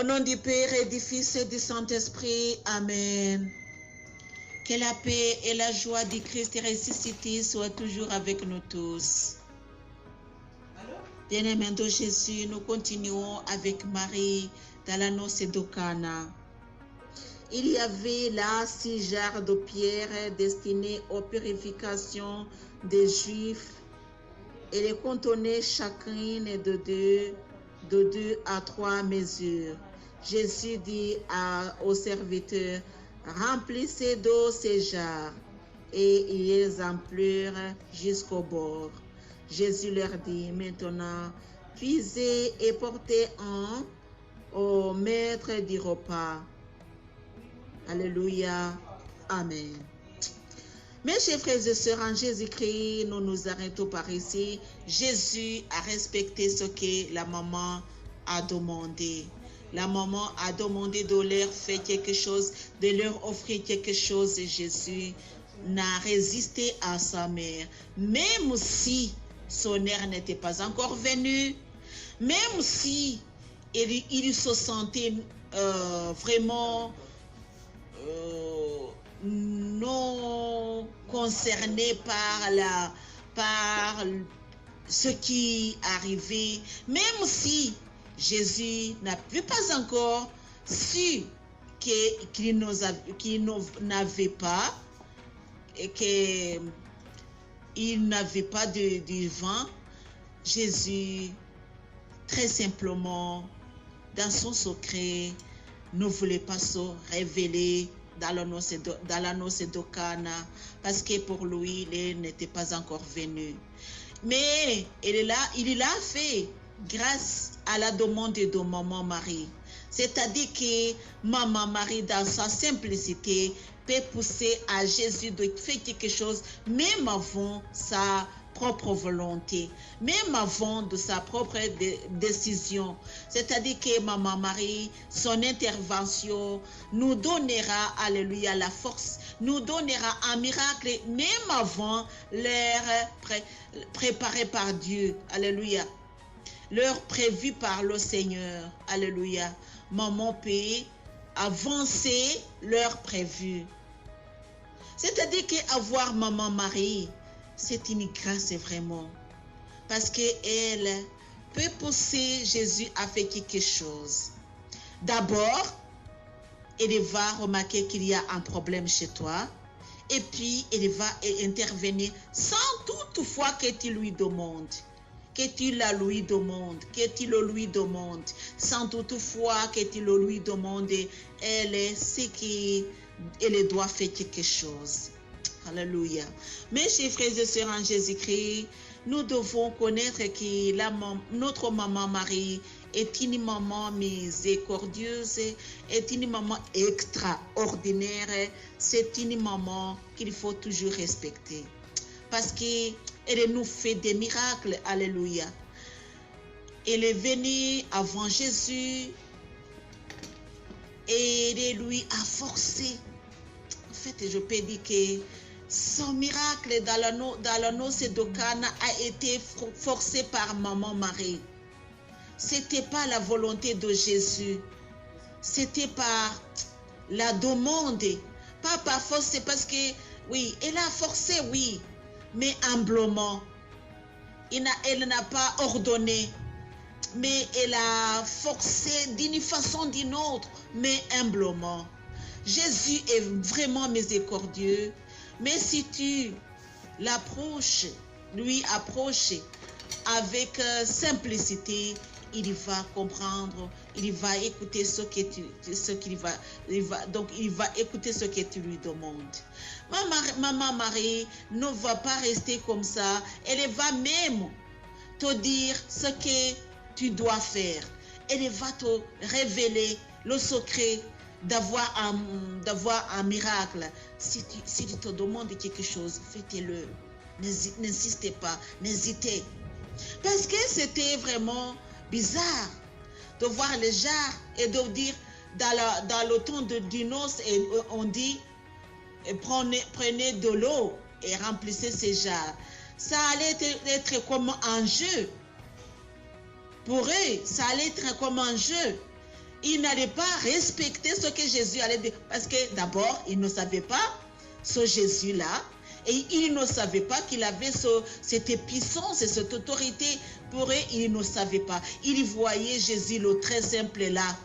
nom du Père et du Fils et du Saint-Esprit. Amen. Que la paix et la joie du Christ ressuscité soient toujours avec nous tous. Bien-aimé de Jésus, nous continuons avec Marie dans la noce de Cana. Il y avait là 6 jarres de pierre destinées aux purifications des Juifs et les contenaient chacune de 2 à 3 mesures. Jésus dit aux serviteurs, remplissez d'eau ces jarres, et ils les emplirent jusqu'au bord. Jésus leur dit, maintenant, puisez et portez-en au maître du repas. Alléluia. Amen. Mes chers frères et sœurs, en Jésus-Christ, nous nous arrêtons par ici. Jésus a respecté ce que la maman a demandé. La maman a demandé de leur faire quelque chose, de leur offrir quelque chose. Et Jésus n'a résisté à sa mère. Même si son heure n'était pas encore venue, même si il se sentait vraiment non concerné par ce qui arrivait, même si Jésus n'avait pas encore su qu'il n'avait pas et qu'il n'avait pas de vin. Jésus, très simplement, dans son secret, ne voulait pas se révéler dans la noce de Cana, parce que pour lui, il n'était pas encore venu. Mais il l'a fait grâce à la demande de maman Marie. C'est-à-dire que maman Marie, dans sa simplicité, peut pousser à Jésus de faire quelque chose, même avant sa propre volonté, même avant de sa propre décision. C'est-à-dire que maman Marie, son intervention nous donnera, alléluia, la force, nous donnera un miracle, même avant l'heure préparée par Dieu, alléluia, l'heure prévue par le Seigneur, alléluia. Maman peut avancer l'heure prévue. C'est-à-dire qu'avoir maman Marie, c'est une grâce vraiment. Parce qu'elle peut pousser Jésus à faire quelque chose. D'abord, elle va remarquer qu'il y a un problème chez toi. Et puis, elle va intervenir sans toutefois que tu lui demandes. Que tu la lui demandes. Que tu le lui demandes. Sans toutefois que tu le lui demandes. Elle sait qu'elle doit faire quelque chose. Alléluia. Mes chers frères et sœurs en Jésus-Christ, nous devons connaître que notre maman Marie est une maman miséricordieuse, est une maman extraordinaire. C'est une maman qu'il faut toujours respecter. Parce qu'elle nous fait des miracles. Alléluia. Elle est venue avant Jésus et elle lui a forcé. En fait, je peux dire que son miracle dans la noce de Cana a été forcé par maman Marie. C'était pas la volonté de Jésus. C'était par la demande. Pas par force, c'est parce que, oui, elle a forcé, oui, mais humblement. Elle n'a pas ordonné, mais elle a forcé d'une façon ou d'une autre, mais humblement. Jésus est vraiment miséricordieux. Mais si tu l'approches, lui approches avec simplicité, il va comprendre, il va écouter donc il va écouter ce que tu lui demandes. Maman Marie ne va pas rester comme ça, elle va même te dire ce que tu dois faire. Elle va te révéler le secret d'avoir un miracle. Si tu te demandes quelque chose, faites-le. N'insistez pas, n'hésitez. Parce que c'était vraiment bizarre de voir les jarres et de dire dans le temps du noce, on dit prenez de l'eau et remplissez ces jarres. Ça allait être comme un jeu. Pour eux, ça allait être comme un jeu. il n'allait pas respecter ce que Jésus allait dire. Parce que d'abord, il ne savait pas ce Jésus-là. Et il ne savait pas qu'il avait cette puissance et cette autorité. Pour eux, il ne savait pas. Il voyait Jésus, le très simple là,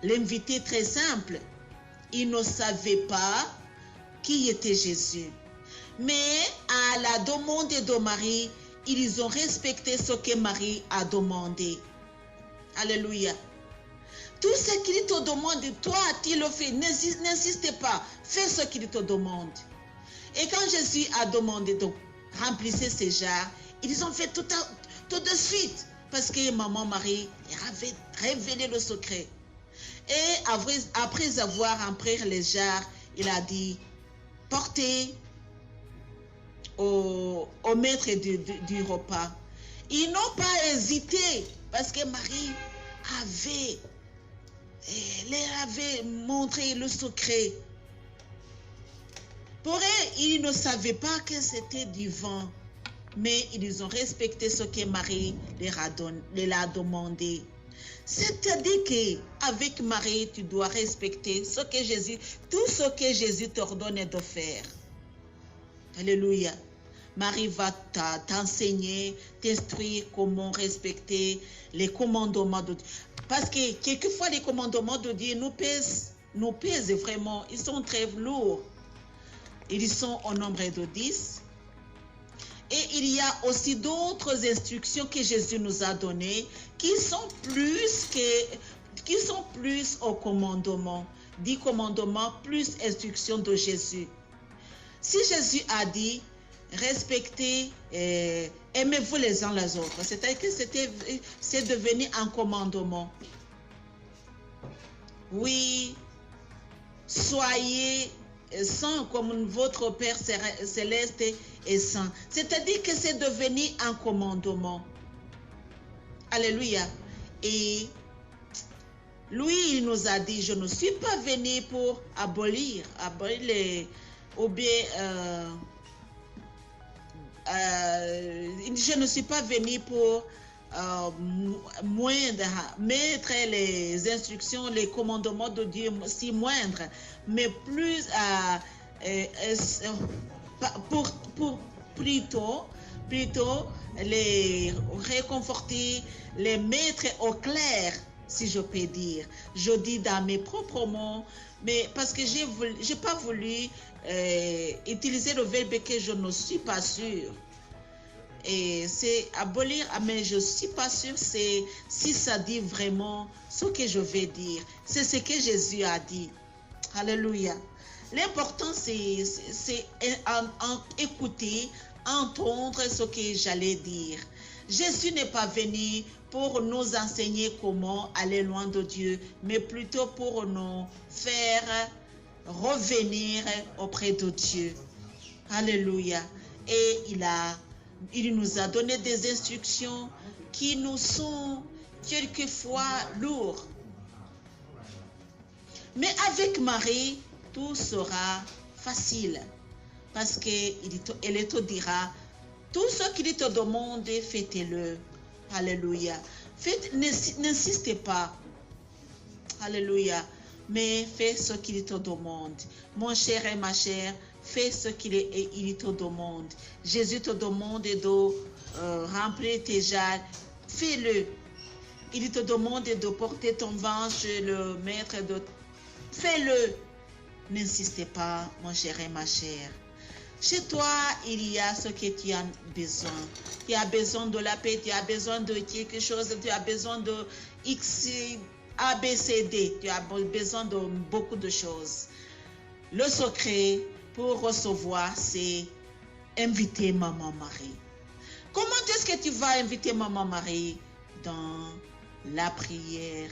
l'invité très simple. Il ne savait pas qui était Jésus. Mais à la demande de Marie, ils ont respecté ce que Marie a demandé. Alléluia. Tout ce qu'il te demande, toi, tu le fais. N'insiste pas. Fais ce qu'il te demande. Et quand Jésus a demandé, donc, remplissez ces jarres, ils ont fait tout de suite. Parce que maman Marie avait révélé le secret. Et après avoir rempli les jarres, il a dit, portez au maître du repas. Ils n'ont pas hésité. Parce que Marie leur avait montré le secret. Pour eux, ils ne savaient pas que c'était du vin, mais ils ont respecté ce que Marie leur a demandé. C'est-à-dire qu'avec Marie, tu dois respecter tout ce que Jésus t'ordonne de faire. Alléluia. Marie va t'enseigner, t'instruire comment respecter les commandements de Dieu. Parce que quelquefois, les commandements de Dieu nous pèsent vraiment. Ils sont très lourds. Ils sont au nombre de 10. Et il y a aussi d'autres instructions que Jésus nous a données qui sont plus au commandement. 10 commandements plus instructions de Jésus. Si Jésus a dit respectez, aimez-vous les uns les autres, c'est-à-dire que c'est devenu un commandement. Oui, soyez saint comme votre Père céleste est saint. C'est-à-dire que c'est devenu un commandement. Alléluia. Et lui, il nous a dit, je ne suis pas venu pour abolir ou bien je ne suis pas venu pour mettre les instructions, les commandements de Dieu si moindres, mais plus pour plutôt les réconforter, les mettre au clair, si je peux dire. Je dis dans mes propres mots, mais parce que j'ai pas voulu utiliser le verbe que je ne suis pas sûre. Et c'est abolir, mais je ne suis pas sûre si ça dit vraiment ce que je vais dire. C'est ce que Jésus a dit. Alléluia. L'important, c'est écouter, entendre ce que j'allais dire. Jésus n'est pas venu pour nous enseigner comment aller loin de Dieu, mais plutôt pour nous faire revenir auprès de Dieu. Alléluia. Et il nous a donné des instructions qui nous sont quelquefois lourdes. Mais avec Marie, tout sera facile. Parce qu'elle te dira, tout ce qu'il te demande, faites-le. Alléluia. N'insistez pas. Alléluia. Mais fais ce qu'il te demande. Mon cher et ma chère, fais ce qu'il te demande. Jésus te demande de remplir tes jarres. Fais-le. Il te demande de porter ton vin chez le maître. Fais-le. N'insistez pas, mon cher et ma chère. Chez toi, il y a ce que tu as besoin. Tu as besoin de la paix, tu as besoin de quelque chose, tu as besoin de X, A, B, C, D. Tu as besoin de beaucoup de choses. Le secret pour recevoir, c'est inviter Maman Marie. Comment est-ce que tu vas inviter Maman Marie? Dans la prière,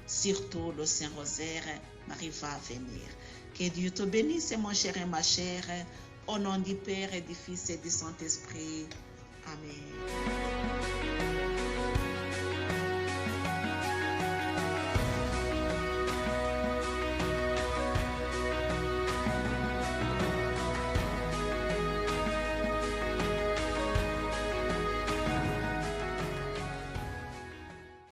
surtout le Saint-Rosaire, Marie va venir. Que Dieu te bénisse, mon cher et ma chère. Au nom du Père et du Fils et du Saint-Esprit. Amen.